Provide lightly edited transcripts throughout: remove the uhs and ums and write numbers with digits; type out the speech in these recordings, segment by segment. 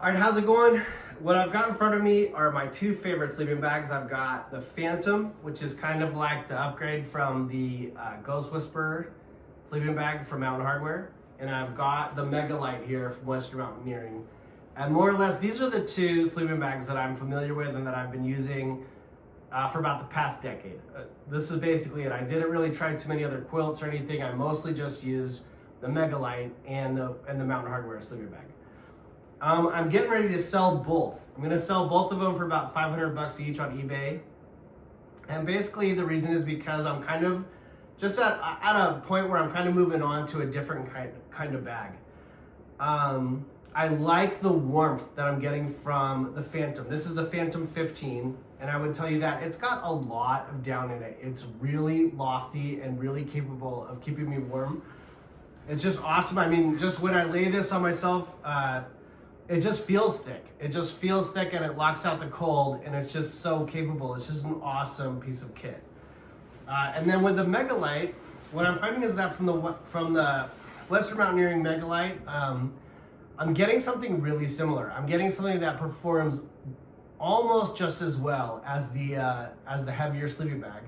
All right, how's it going? What I've got in front of me are my two favorite sleeping bags. I've got the Phantom, which is kind of like the upgrade from the Ghost Whisperer sleeping bag from Mountain Hardwear. And I've got the Megalite here from Western Mountaineering. And more or less, these are the two sleeping bags that I'm familiar with and that I've been using for about the past decade. This is basically it. I didn't really try too many other quilts or anything. I mostly just used the Megalite and the Mountain Hardwear sleeping bag. I'm getting ready to sell both. I'm going to sell both of them for about $500 each on eBay. And basically the reason is because I'm kind of just at a point where I'm kind of moving on to a different kind of bag. I like the warmth that I'm getting from the Phantom. This is the Phantom 15, and I would tell you that it's got a lot of down in it. It's really lofty and really capable of keeping me warm. It's just awesome. I mean, just when I lay this on myself, it just feels thick. It just feels thick and it locks out the cold, and it's just so capable. It's just an awesome piece of kit. And then with the Megalite, what I'm finding is that from the Western Mountaineering Megalite, I'm getting something really similar. I'm getting something that performs almost just as well as the heavier sleeping bag,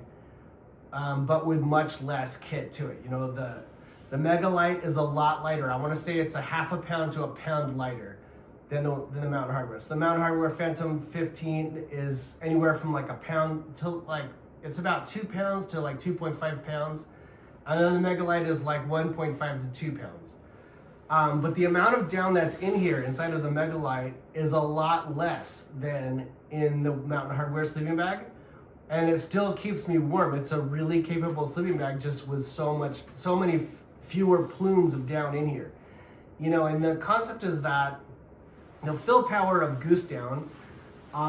but with much less kit to it. You know, the Megalite is a lot lighter. I want to say it's a half a pound to a pound lighter than the Mountain Hardwear. So the Mountain Hardwear Phantom 15 is anywhere from like a pound to like, it's about 2 pounds to like 2.5 pounds. And then the Megalite is like 1.5 to 2 pounds. But the amount of down that's in here inside of the Megalite is a lot less than in the Mountain Hardwear sleeping bag. And it still keeps me warm. It's a really capable sleeping bag, just with so many fewer plumes of down in here. You know, and the concept is that the fill power of goose down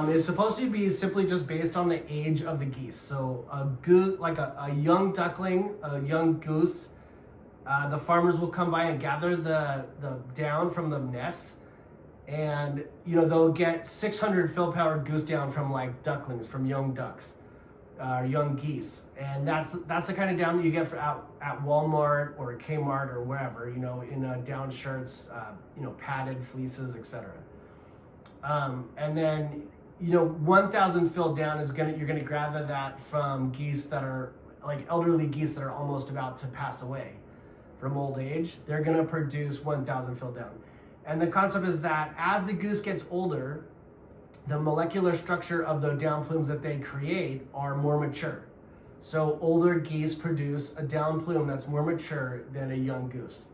is supposed to be simply just based on the age of the geese. So a goose, like a young duckling, a young goose, the farmers will come by and gather the down from the nests, and you know, they'll get 600 fill power goose down from like ducklings, from young ducks, young geese, and that's the kind of down that you get out at Walmart or Kmart or wherever, you know, in down shirts, you know, padded fleeces, etc. And then, you know, 1,000 fill down is you're gonna gather that from geese that are like elderly geese that are almost about to pass away from old age. They're gonna produce 1,000 fill down. And the concept is that as the goose gets older, the molecular structure of the down plumes that they create are more mature. So older geese produce a down plume that's more mature than a young goose.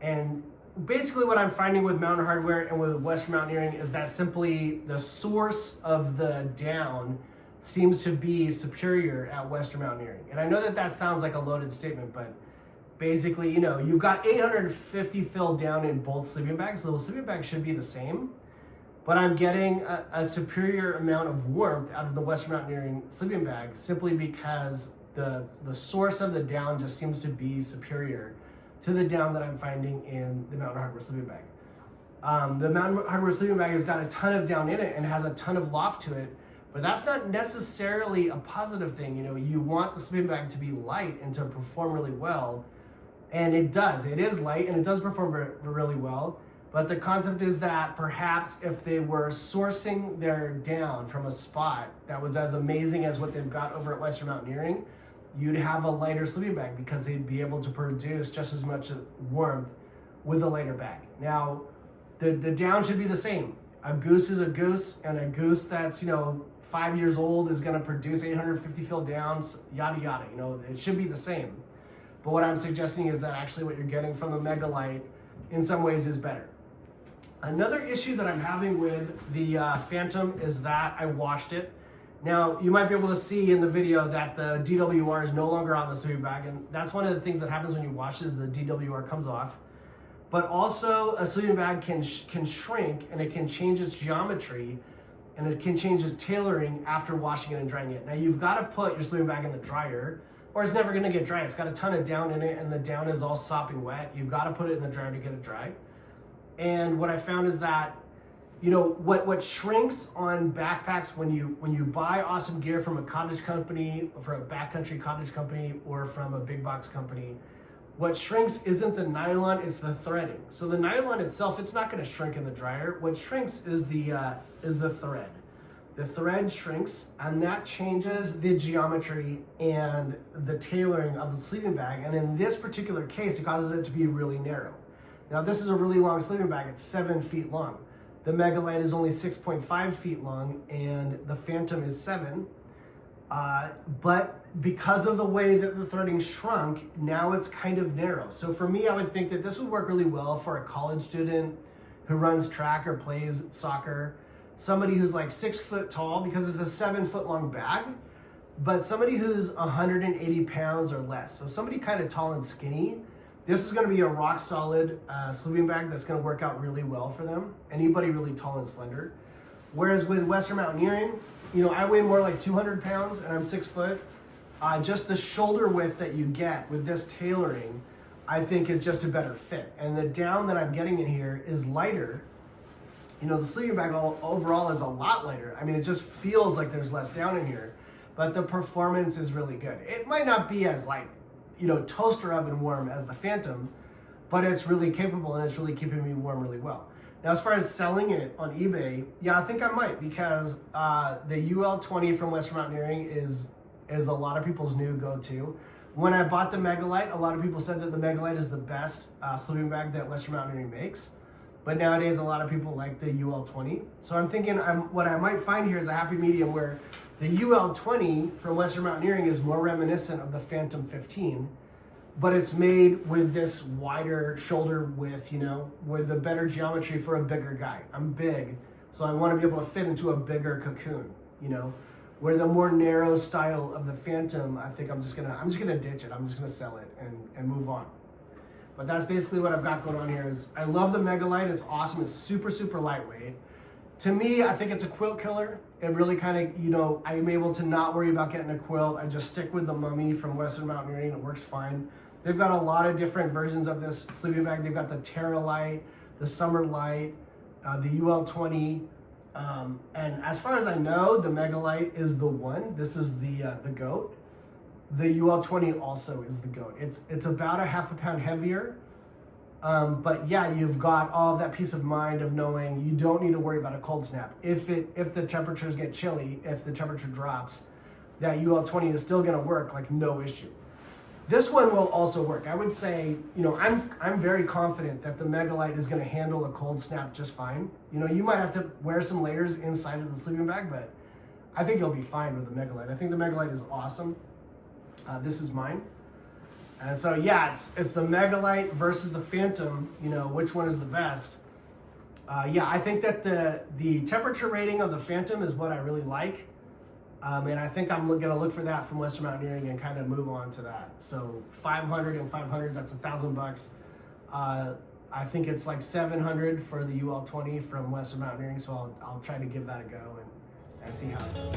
And basically what I'm finding with Mountain Hardwear and with Western Mountaineering is that simply the source of the down seems to be superior at Western Mountaineering. And I know that sounds like a loaded statement, but basically, you know, you've got 850 fill down in both sleeping bags, so the sleeping bag should be the same, but I'm getting a superior amount of warmth out of the Western Mountaineering sleeping bag simply because the source of the down just seems to be superior to the down that I'm finding in the Mountain Hardwear sleeping bag. The Mountain Hardwear sleeping bag has got a ton of down in it and has a ton of loft to it, but that's not necessarily a positive thing. You know, you want the sleeping bag to be light and to perform really well, and it does. It is light and it does perform really well, but the concept is that perhaps if they were sourcing their down from a spot that was as amazing as what they've got over at Western Mountaineering, you'd have a lighter sleeping bag because they'd be able to produce just as much warmth with a lighter bag. Now, the down should be the same. A goose is a goose, and a goose that's, you know, 5 years old is gonna produce 850 fill downs, yada yada. You know, it should be the same. But what I'm suggesting is that actually what you're getting from the Megalite in some ways is better. Another issue that I'm having with the Phantom is that I washed it. Now, you might be able to see in the video that the DWR is no longer on the sleeping bag, and that's one of the things that happens when you wash is the DWR comes off. But also, a sleeping bag can shrink, and it can change its geometry, and it can change its tailoring after washing it and drying it. Now, you've got to put your sleeping bag in the dryer, or it's never going to get dry. It's got a ton of down in it, and the down is all sopping wet. You've got to put it in the dryer to get it dry. And what I found is that, you know, what shrinks on backpacks when you buy awesome gear from a cottage company, or from a backcountry cottage company, or from a big box company, What shrinks isn't the nylon, it's the threading. So the nylon itself, it's not going to shrink in the dryer. What shrinks is the thread. The thread shrinks, and that changes the geometry and the tailoring of the sleeping bag. And in this particular case, it causes it to be really narrow. Now, this is a really long sleeping bag. It's 7 feet long. The Megalite is only 6.5 feet long, and the Phantom is 7. But because of the way that the threading shrunk, now it's kind of narrow. So for me, I would think that this would work really well for a college student who runs track or plays soccer, somebody who's like 6 foot tall, because it's a 7 foot long bag, but somebody who's 180 pounds or less. So somebody kind of tall and skinny, this is going to be a rock solid sleeping bag that's going to work out really well for them. Anybody really tall and slender. Whereas with Western Mountaineering, you know, I weigh more like 200 pounds and I'm 6 foot. Just the shoulder width that you get with this tailoring, I think is just a better fit. And the down that I'm getting in here is lighter. You know, the sleeping bag overall is a lot lighter. I mean, it just feels like there's less down in here, but the performance is really good. It might not be as like, you know, toaster oven warm as the Phantom, but it's really capable and it's really keeping me warm really well. Now, as far as selling it on eBay, yeah, I think I might, because the UL20 from Western Mountaineering is a lot of people's new go-to. When I bought the Megalite, a lot of people said that the Megalite is the best sleeping bag that Western Mountaineering makes. But nowadays, a lot of people like the UL20. So I'm thinking what I might find here is a happy medium where the UL20 from Western Mountaineering is more reminiscent of the Phantom 15, but it's made with this wider shoulder width, you know, with a better geometry for a bigger guy. I'm big, so I want to be able to fit into a bigger cocoon, you know. Where the more narrow style of the Phantom, I think I'm just gonna ditch it. I'm just gonna sell it and move on. But that's basically what I've got going on here. Is I love the Megalite. It's awesome. It's super, super lightweight. To me, I think it's a quilt killer. It really kind of, you know, I'm able to not worry about getting a quilt. I just stick with the Mummy from Western Mountaineering. It works fine. They've got a lot of different versions of this sleeping bag. They've got the Terra Light, the Summer Light, the UL20. And as far as I know, the Megalite is the one. This is the GOAT. The UL20 also is the GOAT. It's about a half a pound heavier. But yeah, you've got all of that peace of mind of knowing you don't need to worry about a cold snap. If the temperatures get chilly, if the temperature drops, that UL20 is still gonna work like no issue. This one will also work. I would say, you know, I'm very confident that the Megalite is gonna handle a cold snap just fine. You know, you might have to wear some layers inside of the sleeping bag, but I think you'll be fine with the Megalite. I think the Megalite is awesome. This is mine. And so yeah, it's the Megalite versus the Phantom, you know, which one is the best? Yeah, I think that the temperature rating of the Phantom is what I really like. And I think I'm gonna look for that from Western Mountaineering and kind of move on to that. So 500 and 500, that's $1,000. I think it's like 700 for the UL20 from Western Mountaineering. So I'll try to give that a go and see how it goes.